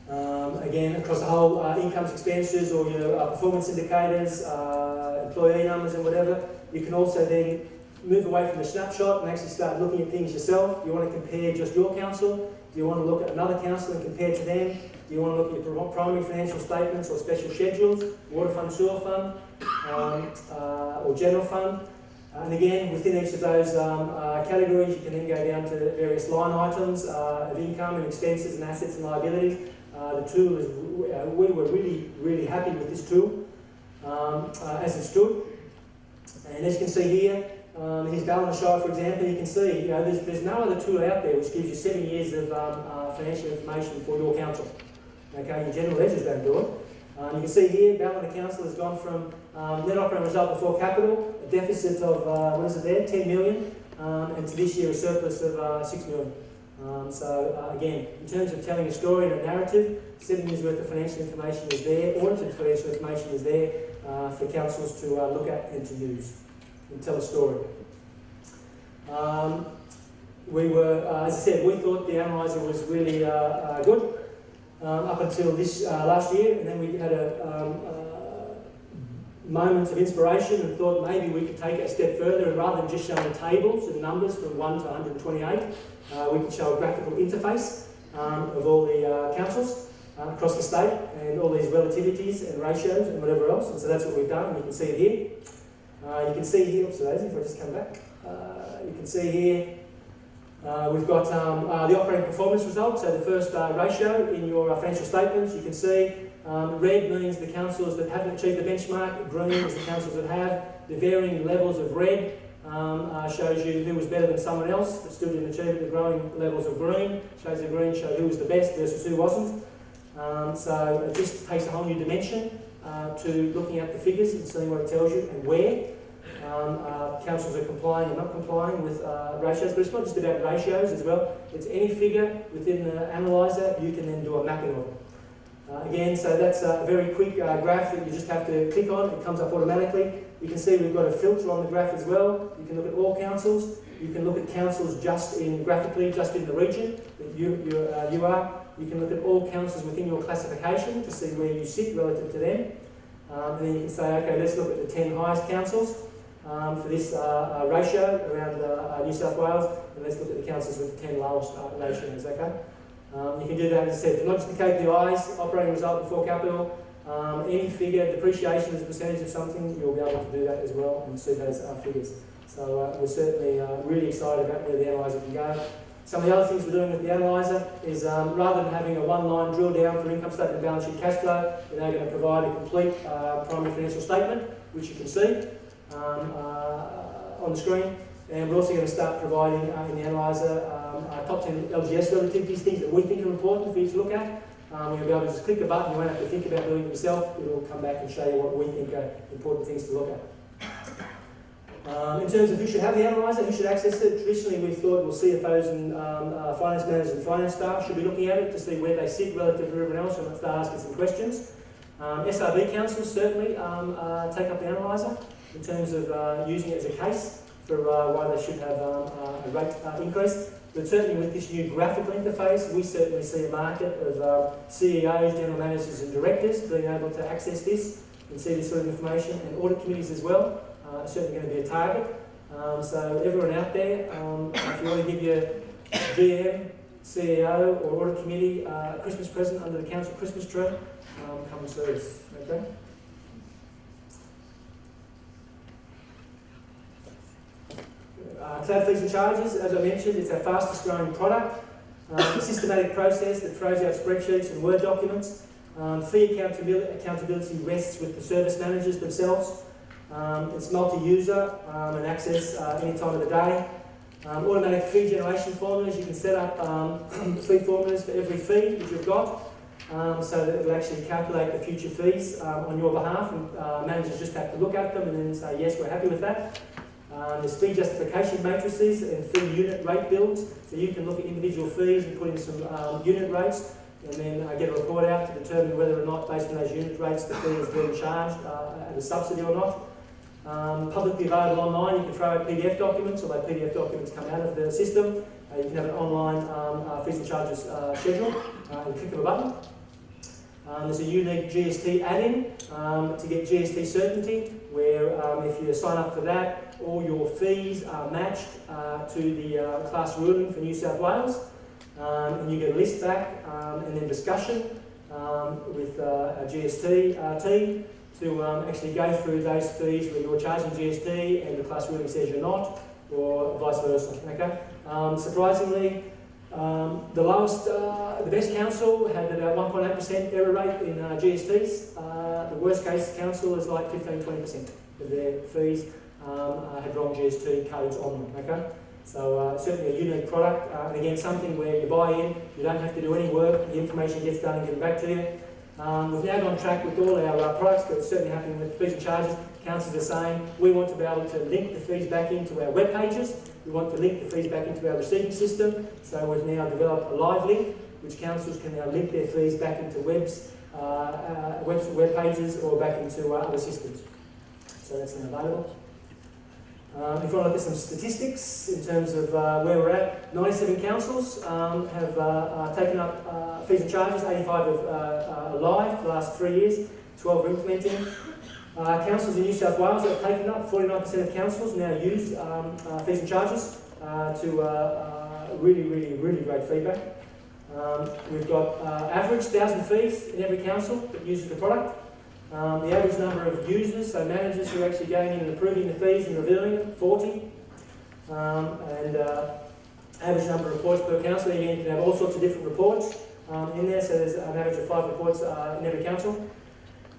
Again, across the whole incomes, expenses, or your performance indicators, employee numbers and whatever. You can also then move away from the snapshot and actually start looking at things yourself. Do you want to compare just your council? Do you want to look at another council and compare to them? Do you want to look at your primary financial statements or special schedules, water fund, sewer fund, or general fund? And again, within each of those categories, you can then go down to various line items of income and expenses and assets and liabilities. The tool is, we were really happy with this tool as it stood. And as you can see here, here's Ballinashire, for example. You can see, there's no other tool out there which gives you 7 years of financial information for your council. Okay, your general ledgers don't do it. You can see here, Ballina Council has gone from net operating result before capital, a deficit of, 10 million, and to this year a surplus of 6 million. Again, in terms of telling a story and a narrative, 7 years worth of financial information is there, audited financial information is there for councils to look at and to use and tell a story. We were, as I said, we thought the analyzer was really good up until this last year, and then we had a moment of inspiration and thought maybe we could take it a step further, and rather than just showing tables and numbers from 1 to 128, we could show a graphical interface of all the councils across the state and all these relativities and ratios and whatever else. And so that's what we've done, and you can see it here. You can see here, oops, if I just come back, you can see here we've got the operating performance results, so the first ratio in your financial statements. You can see red means the councils that haven't achieved the benchmark, green is the councils that have. The varying levels of red shows you who was better than someone else that stood in achieving the growing levels of green. Shows the green show who was the best versus who wasn't. So it just takes a whole new dimension to looking at the figures and seeing what it tells you and where. Councils are complying or not complying with ratios, but it's not just about ratios as well. It's any figure within the analyser, you can then do a mapping of it. Again, so that's a very quick graph that you just have to click on. It comes up automatically. You can see we've got a filter on the graph as well. You can look at all councils. You can look at councils just in graphically, just in the region that you are. You can look at all councils within your classification to see where you sit relative to them. And then you can say, okay, let's look at the 10 highest councils for this ratio around New South Wales, and let's look at the councils with the 10 lowest ratios, okay? You can do that, as I said, for not just the KPIs, operating result before capital, any figure, depreciation as a percentage of something, you'll be able to do that as well and see those figures. So we're certainly really excited about where the analyser can go. Some of the other things we're doing with the analyser is rather than having a one-line drill down for income statement, balance sheet, cash flow, we're now going to provide a complete primary financial statement, which you can see on the screen. And we're also going to start providing in the analyser top 10 LGS relativities, things that we think are important for you to look at. You'll be able to just click a button, you won't have to think about doing it yourself. It'll come back and show you what we think are important things to look at. In terms of who should have the analyser, who should access it, traditionally we thought CFOs and finance managers and finance staff should be looking at it to see where they sit relative to everyone else and let's start asking some questions. SRB councils certainly take up the analyser in terms of using it as a case for why they should have a rate increase. But certainly with this new graphical interface, we certainly see a market of CEOs, general managers and directors being able to access this and see this sort of information, and audit committees as well. Certainly going to be a target. So everyone out there, if you want to give your GM, CEO or audit committee a Christmas present under the council Christmas tree, come and see us, okay? Cloud fees and charges, as I mentioned, it's our fastest growing product. A systematic process that throws out spreadsheets and Word documents. Fee accountability rests with the service managers themselves. It's multi-user and access any time of the day. Automatic fee generation formulas, you can set up fee formulas for every fee that you've got, so that it will actually calculate the future fees on your behalf, and managers just have to look at them and then say, yes, we're happy with that. There's fee justification matrices and fee unit rate builds, so you can look at individual fees and put in some unit rates, and then get a report out to determine whether or not, based on those unit rates, the fee is being charged at a subsidy or not. Publicly available online, you can throw out PDF documents, although PDF documents come out of the system. You can have an online fees and charges schedule and click of a button. There's a unique GST add-in to get GST certainty, where if you sign up for that, all your fees are matched to the class ruling for New South Wales, and you get a list back and then discussion with a GST team to actually go through those fees where you're charging GST and the class ruling says you're not, or vice versa. Okay. Surprisingly, the best council had about 1.8% error rate in GSTs. The worst case council is like 15-20% of their fees had wrong GST codes on them. Okay. So certainly a unique product, and again something where you buy in, you don't have to do any work, the information gets done and given back to you. We've now gone track with all our products, but it's certainly happening with fees and charges. Councils are saying we want to be able to link the fees back into our web pages. We want to link the fees back into our receiving system. So we've now developed a live link, which councils can now link their fees back into web pages or back into other systems. So that's now available. If you want to look at some statistics in terms of where we're at, 97 councils have taken up fees and charges, 85 are live for the last 3 years, 12 are implementing. Councils in New South Wales have taken up, 49% of councils now use fees and charges to really great feedback. We've got average 1,000 fees in every council that uses the product. The average number of users, so managers who are actually going in and approving the fees and reviewing them, 40. And average number of reports per council, again you can have all sorts of different reports in there, so there's an average of 5 reports in every council.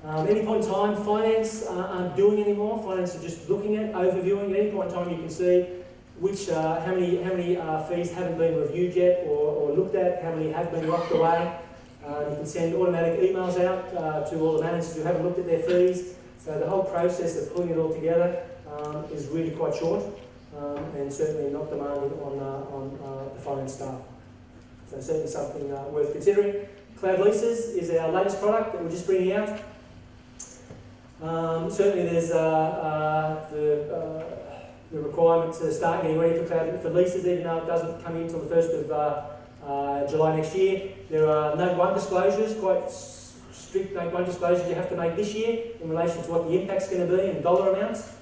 At any point in time, finance aren't doing anymore. Finance are just looking at, overviewing. At any point in time, you can see which how many fees haven't been reviewed yet or looked at, how many have been locked away. You can send automatic emails out to all the managers who haven't looked at their fees. So the whole process of pulling it all together is really quite short and certainly not demanding on the finance staff. So certainly something worth considering. Cloud leases is our latest product that we're just bringing out. Certainly there's the requirement to start getting ready for leases, even though it doesn't come in until the 1st of July next year. There are Note 1 disclosures, quite strict Note 1 disclosures you have to make this year in relation to what the impact's going to be in dollar amounts.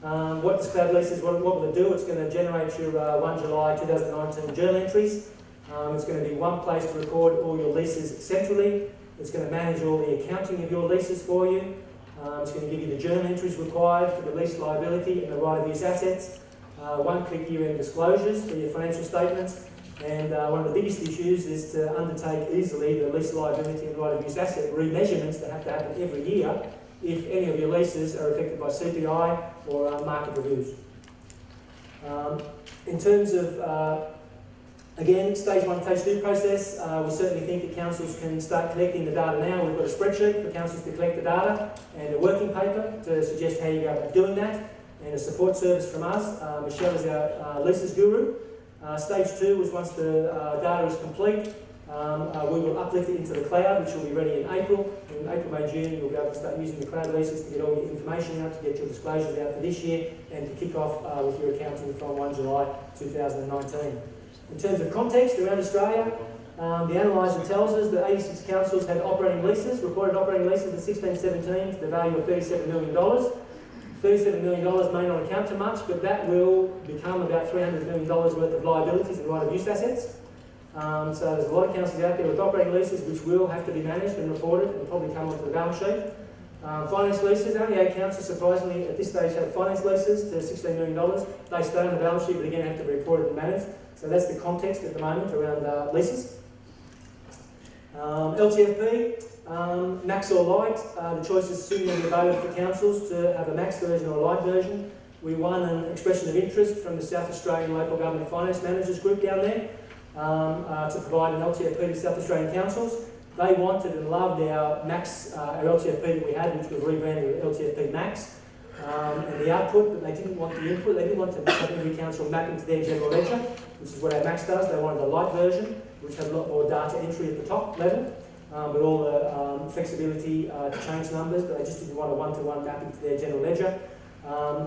What this cloud lease is, what will it do? It's going to generate your 1 July 2019 journal entries. It's going to be one place to record all your leases centrally. It's going to manage all the accounting of your leases for you. It's going to give you the journal entries required for the lease liability and the right of use assets. One-click year-end disclosures for your financial statements. And one of the biggest issues is to undertake easily the lease liability and right of use asset remeasurements that have to happen every year if any of your leases are affected by CPI or market reviews. In terms of again, stage 1, stage 2 process, we certainly think that councils can start collecting the data now. We've got a spreadsheet for councils to collect the data and a working paper to suggest how you go about doing that, and a support service from us. Michelle is our leases guru. Stage 2 was once the data is complete, we will uplift it into the cloud, which will be ready in April. In April, May, June, you'll be able to start using the cloud leases to get all your information out, to get your disclosures out for this year, and to kick off with your accounting from 1 July 2019. In terms of context around Australia, the analyser tells us that 86 councils had operating leases, recorded operating leases in 16-17 to the value of $37 million. $37 million may not account to much, but that will become about $300 million worth of liabilities and right of use assets. So there's a lot of councils out there with operating leases which will have to be managed and reported and probably come onto the balance sheet. Finance leases, only 8 councils surprisingly at this stage have finance leases to $16 million. They stay on the balance sheet but again have to be reported and managed. So that's the context at the moment around leases. LGF18, Max or Light, the choice is soon going to be available for councils to have a Max version or a Light version. We won an expression of interest from the South Australian Local Government Finance Managers group down there to provide an LGF18 to South Australian councils. They wanted and loved our Max, our LGF18 that we had, which was rebranded as LGF18 Max. And the output, but they didn't want the input. They didn't want to have every council map into their general ledger, which is what our Max does. They wanted a light version, which had a lot more data entry at the top level, but all the flexibility to change numbers, but they just didn't want a one-to-one mapping to their general ledger.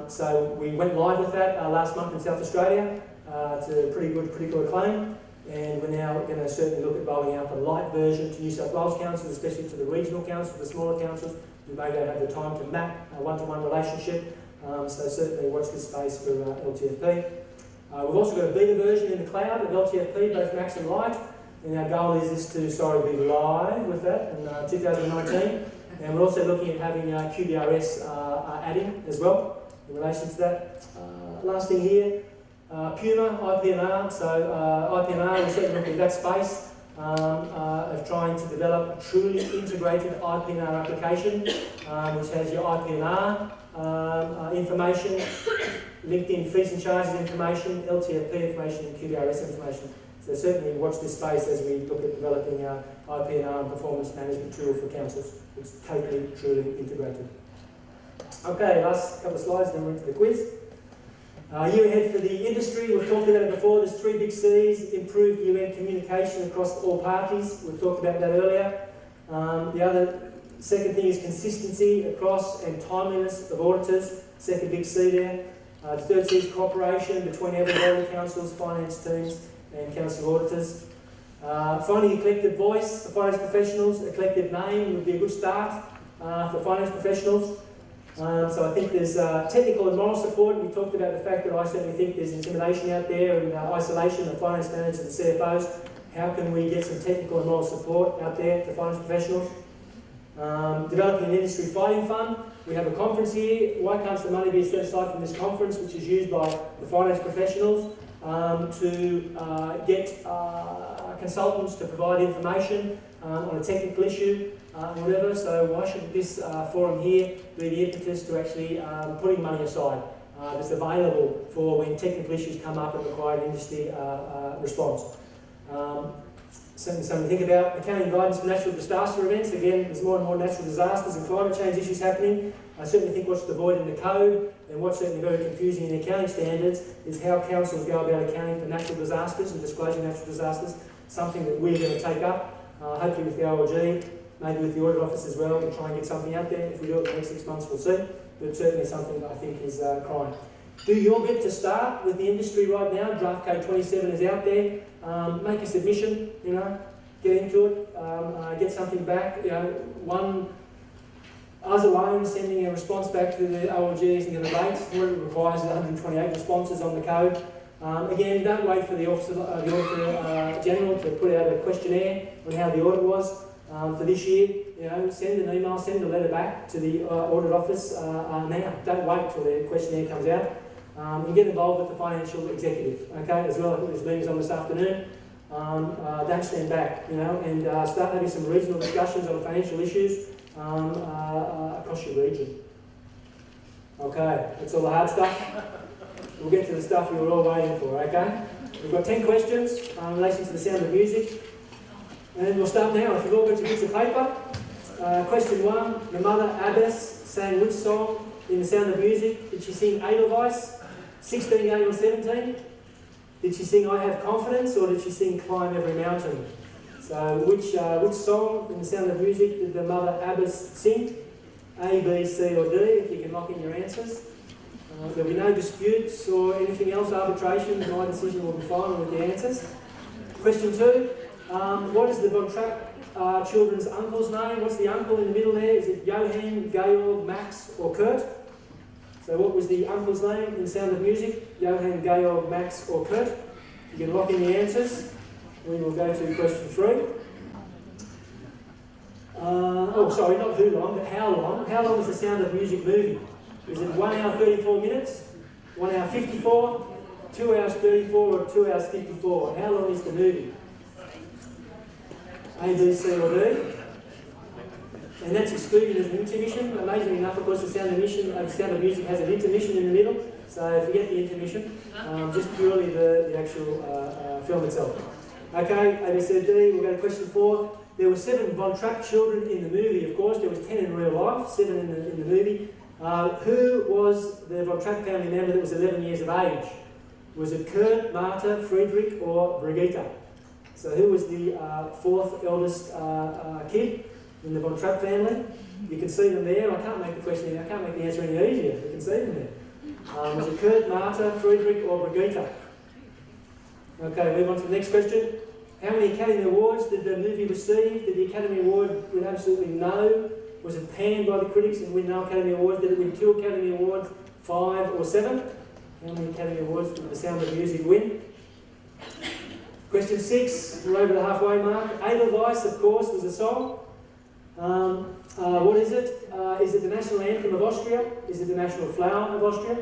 So we went live with that last month in South Australia to pretty good acclaim. And we're now going to certainly look at rolling out the light version to New South Wales councils, especially to the regional councils, the smaller councils, who may not have the time to map a one-to-one relationship. So certainly watch this space for LGFP. We've also got a beta version in the cloud of LGFP, both Max and Light. And our goal is to be live with that in 2019. And we're also looking at having QBRS adding as well in relation to that. Last thing here. Puma, IPNR, so IPNR, we're certainly looking at that space of trying to develop a truly integrated IPNR application which has your IPNR information, LinkedIn fees and charges information, LTFP information and QBRS information. So certainly watch this space as we look at developing our IPNR and performance management tool for councils. It's totally, truly integrated. Okay, last couple of slides, then we're into the quiz. Year ahead for the industry, we've talked about it before, there's 3 big C's: improved UN communication across all parties, we've talked about that earlier. The second thing is consistency across and timeliness of auditors, second big C there. The third C is cooperation between everybody, councils, finance teams and council auditors. Finding a collective voice for finance professionals, a collective name would be a good start for finance professionals. So I think there's technical and moral support. We talked about the fact that I certainly think there's intimidation out there and isolation of finance managers and CFOs. How can we get some technical and moral support out there to finance professionals? Developing an industry fighting fund. We have a conference here. Why can't some money be set aside from this conference, which is used by the finance professionals to get consultants to provide information on a technical issue and whatever. So why should this forum here be the impetus to actually putting money aside that's available for when technical issues come up and require an industry response? something to think about. Accounting guidance for natural disaster events. Again, there's more and more natural disasters and climate change issues happening. I certainly think what's the void in the code and what's certainly very confusing in the accounting standards is how councils go about accounting for natural disasters and disclosing natural disasters, something that we're going to take up, hopefully with the OLG, maybe with the audit office as well, and try and get something out there. If we do it in the next 6 months, we'll see. But certainly something that I think is crying. Do your bit to start with the industry right now. Draft Code 27 is out there. Make a submission, you know, get into it, get something back. You know, us alone sending a response back to the OLG isn't going to wait. It requires 128 responses on the code. Again, don't wait for the Auditor General to put out a questionnaire on how the audit was for this year. You know, send an email, send a letter back to the audit office now. Don't wait till the questionnaire comes out. And get involved with the financial executive, okay, as well. I think there's meetings on this afternoon. Don't stand back, you know, and start having some regional discussions on financial issues across your region. Okay, that's all the hard stuff. We'll get to the stuff you were all waiting for, okay? We've got 10 questions in relation to the sound of music. And we'll start now. If you've all got your bits of paper. Question 1, your mother, Abbas, sang which song in the sound of music? Did she sing Edelweiss, 16, 8 or 17? Did she sing I Have Confidence, or did she sing Climb Every Mountain? So which song in the sound of music did the mother Abbas sing? A, B, C or D, if you can lock in your answers. There'll be no disputes or anything else, arbitration. My decision will be final with the answers. Question 2, what is the Von Trapp children's uncle's name? What's the uncle in the middle there? Is it Johann, Georg, Max or Kurt? So what was the uncle's name in the sound of music? Johann, Georg, Max or Kurt? You can lock in the answers. We will go to question 3. Oh, sorry, not who long, but how long? How long is the Sound of Music movie? Is it 1 hour 34 minutes, 1 hour 54, 2 hours 34, or 2 hours 54? How long is the movie? A, B, C or D? And that's excluded as an intermission. Amazingly enough, of course, the Sound of Music has an intermission in the middle, so forget the intermission, just purely the actual film itself. Okay, A, B, C, D, we'll go to question 4. There were 7 Von Trapp children in the movie, of course. There was 10 in real life, 7 in the movie. Who was the Von Trapp family member that was 11 years of age? Was it Kurt, Marta, Friedrich, or Brigitte? So who was the 4th eldest kid in the Von Trapp family? You can see them there. I can't make the question, I can't make the answer any easier. You can see them there. Was it Kurt, Marta, Friedrich, or Brigitte? Okay, move on to the next question. How many Academy Awards did the movie receive? Did the Academy Award win absolutely no? Was it panned by the critics and win no Academy Awards? Did it win 2 Academy Awards, 5 or 7? How many Academy Awards did The Sound of Music win? Question 6, we're over the halfway mark. Edelweiss, of course, was a song. What is it? Is it the national anthem of Austria? Is it the national flower of Austria?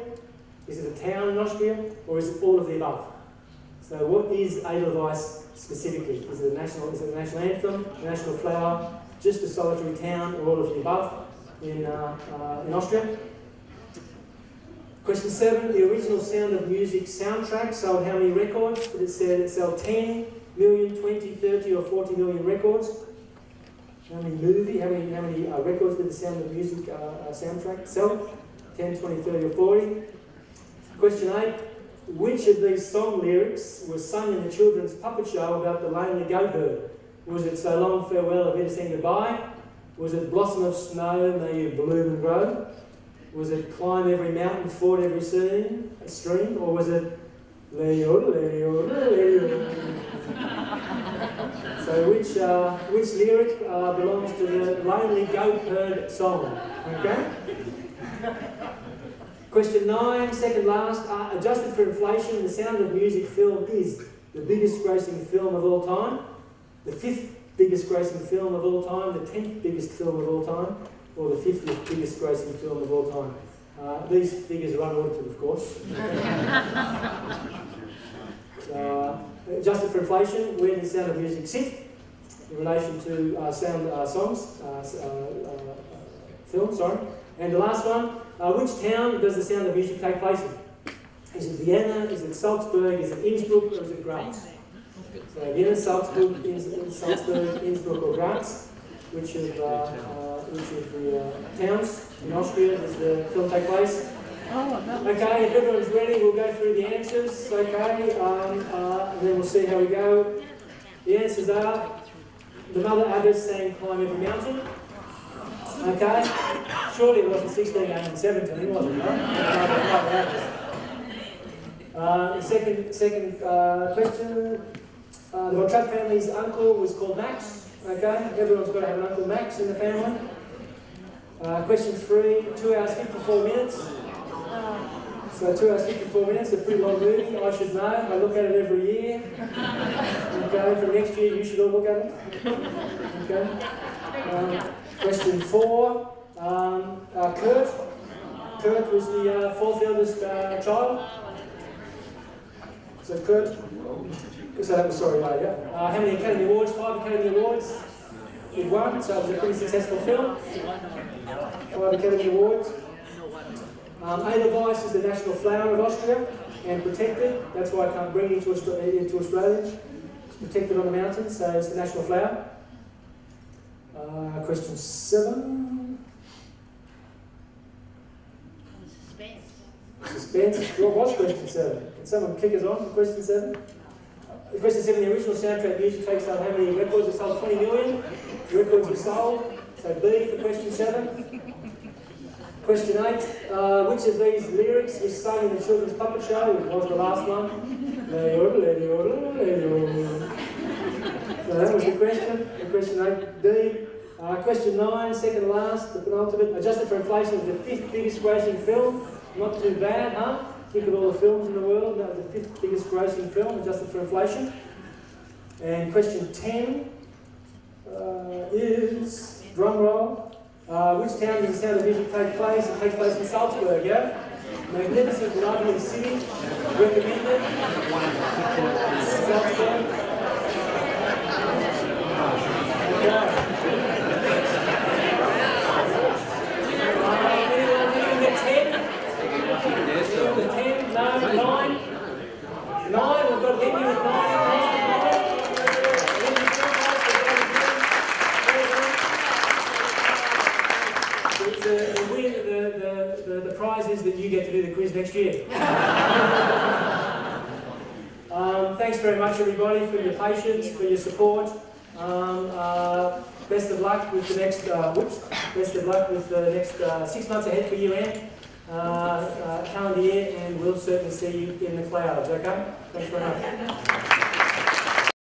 Is it a town in Austria? Or is it all of the above? So what is Edelweiss specifically? Is it a national anthem, a national flower, just a solitary town, or all of the above in Austria? Question 7, the original Sound of Music soundtrack sold how many records? Did it sell 10 million, 20, 30 or 40 million records? How many records did the Sound of Music soundtrack sell? 10, 20, 30 or 40? Question 8, which of these song lyrics was sung in the children's puppet show about the lonely goat herd? Was it So Long, Farewell, Auf Wiedersehen, Goodbye? Was it Blossom of Snow, May You Bloom and Grow? Was it Climb Every Mountain, Ford Every Stream? Or was it Leo, Leo, Leo? So which lyric belongs to the lonely goat herd song? Okay? Question 9, second last. Adjusted for inflation, the Sound of Music film is the biggest grossing film of all time, the 5th biggest grossing film of all time, the 10th biggest film of all time, or the 50th biggest grossing film of all time. These figures are unaudited, of course. So, adjusted for inflation, where does the Sound of Music sit in relation to film, sorry. And the last one, which town does the Sound of Music take place in? Is it Vienna, is it Salzburg, is it Innsbruck, or is it Graz? So Vienna, Salzburg, Innsbruck or Graz, which of the towns in Austria does the film take place? Okay, if everyone's ready, we'll go through the answers, okay, and then we'll see how we go. The answers are, the Mother Abbess sang Climb Every Mountain. Okay, surely it wasn't 16, 18, 17, was it, right? The second question, the Von Trapp family's uncle was called Max. Okay, everyone's got to have an Uncle Max in the family. Question 3, 2 hours 54 minutes. So 2 hours 54 minutes, a pretty long movie, I should know. I look at it every year. Okay, for next year you should all look at it. Okay. Question 4, Kurt. Kurt was the fourth eldest child. So Kurt, so that was yeah. How many Academy Awards? 5 Academy Awards. He won, so it was a pretty successful film. 5 Academy Awards. Edelweiss is the national flower of Austria and protected. That's why I can't bring it into Australia. It's protected on the mountains, so it's the national flower. Question 7. Suspense. What was question 7? Can someone kick us on for question 7? Question 7, the original soundtrack music takes up how many records are sold? 20 million records were sold. So B for question 7. Question 8, which of these lyrics is sung in the children's puppet show? It was the last one. So that was the question. Question 8D. Question 9, second last, the penultimate. Adjusted for inflation was the 5th biggest grossing film. Not too bad, huh? Think of all the films in the world. That was the 5th biggest grossing film, adjusted for inflation. And question 10 is, drum roll, which town does the Sound of Music take place? It takes place in Salzburg, yeah? Magnificent, lovely city. Recommended. Salzburg. Okay. The 10, no, 9. 9, we've got Lindy with 9. The prize is that you get to do the quiz next year. Thanks very much, everybody, for your patience, for your support. Best of luck with the next. Best of luck with the next 6 months ahead for year end, calendar year, and we'll certainly see you in the clouds. Okay. Thanks very much.